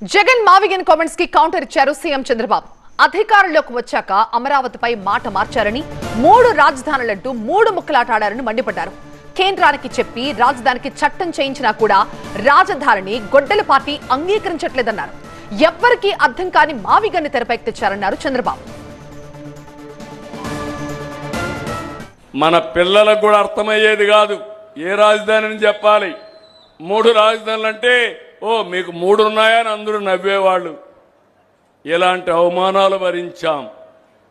Jagan మావిగన్ comments కి counter ఇచ్చారు CM Chandrababu. అధికారంలోకి వచ్చాక అమరావతిపై మాట మార్చారని, 3 రాజధానులంటూ 3 ముక్కలాటాడారని మండిపడ్డారు. కేంద్రానికి చెప్పి రాజధానికి చట్టం చేయించినా కూడా రాజధానిని గొడ్డలి పార్టీ అంగీకరించట్లేదన్నారు. ఎవ్వరికీ అర్థం కాని మావిగన్ని తెరపైకి తెచ్చారన్నారు చంద్రబాబు. మన పిల్లలకు కూడా అర్థమయ్యేది కాదు ఏ రాజధానిని చెప్పాలి. 3 రాజధానులు అంటే మీకు 3 ఉన్నాయని అందరూ నవ్వేవాళ్ళు. ఇలాంటి అవమానాలు భరించాం.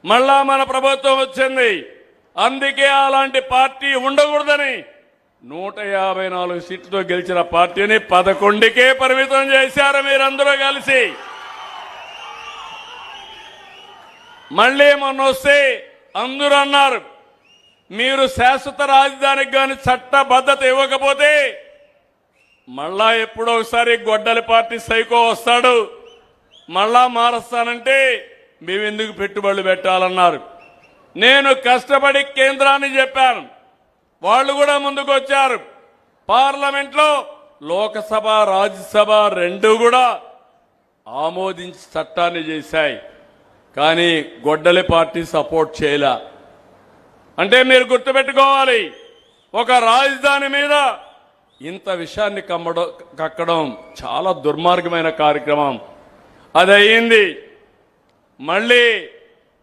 మళ్ళా మన ప్రభుత్వం వచ్చింది. అందుకే అలాంటి పార్టీ ఉండకూడదని 154 సీట్లతో గెలిచిన పార్టీని 11కే పరిమితం చేశారు మీరందరూ కలిసి. మళ్ళీ మొన్న వస్తే అందరూ అన్నారు, మీరు శాశ్వత రాజధానికి కానీ చట్టబద్ధత ఇవ్వకపోతే మళ్ళా ఎప్పుడో ఒకసారి గొడ్డలి పార్టీ సైకో వస్తాడు, మళ్ళా మారుస్తానంటే మేమెందుకు పెట్టుబడులు పెట్టాలన్నారు. నేను కష్టపడి కేంద్రాన్ని చెప్పాను, వాళ్ళు కూడా ముందుకు వచ్చారు. పార్లమెంట్లో లోకసభ రాజ్యసభ 2 కూడా ఆమోదించి చట్టాన్ని చేశాయి. కానీ గొడ్డలి పార్టీ సపోర్ట్ చేయలే. అంటే మీరు గుర్తుపెట్టుకోవాలి, ఒక రాజధాని మీద ఇంత విషయాన్ని కక్కడం చాలా దుర్మార్గమైన కార్యక్రమం. అది అయ్యింది. మళ్ళీ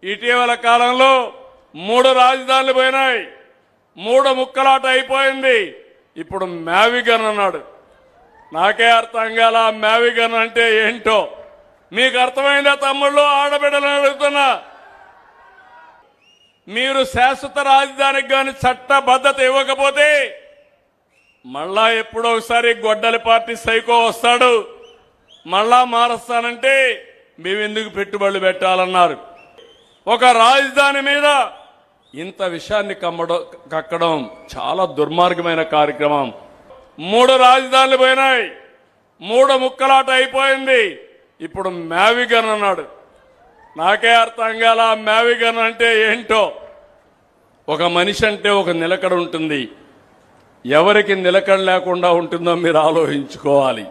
ఇటీవల కాలంలో 3 రాజధానులు పోయినాయి, 3 ముక్కలాట అయిపోయింది. ఇప్పుడు మావిగన్ అన్నాడు. నాకే అర్థం కాల మావిగన్ అంటే ఏంటో. మీకు అర్థమైందా తమ్ముళ్ళు, ఆడబిడ్డలను అడుగుతున్నా? మీరు శాశ్వత రాజధానికి కానీ చట్టబద్ధత ఇవ్వకపోతే మళ్ళా ఎప్పుడో ఒకసారి గొడ్డలి పార్టీ సైకో వస్తాడు, మళ్ళా మారుస్తానంటే మేమెందుకు పెట్టుబడులు పెట్టాలన్నారు. ఒక రాజధాని మీద ఇంత విషయాన్ని కక్కడం చాలా దుర్మార్గమైన కార్యక్రమం. 3 రాజధానులు పోయినాయి, 3 ముక్కలాట అయిపోయింది. ఇప్పుడు మావిగన్ అన్నాడు. నాకే అర్థం కాల మావిగన్ అంటే ఏంటో. ఒక మనిషి అంటే ఒక నిలకడ ఉంటుంది, ఎవరికి నిలకడ లేకుండా ఉంటుందో మీరు ఆలోచించుకోవాలి.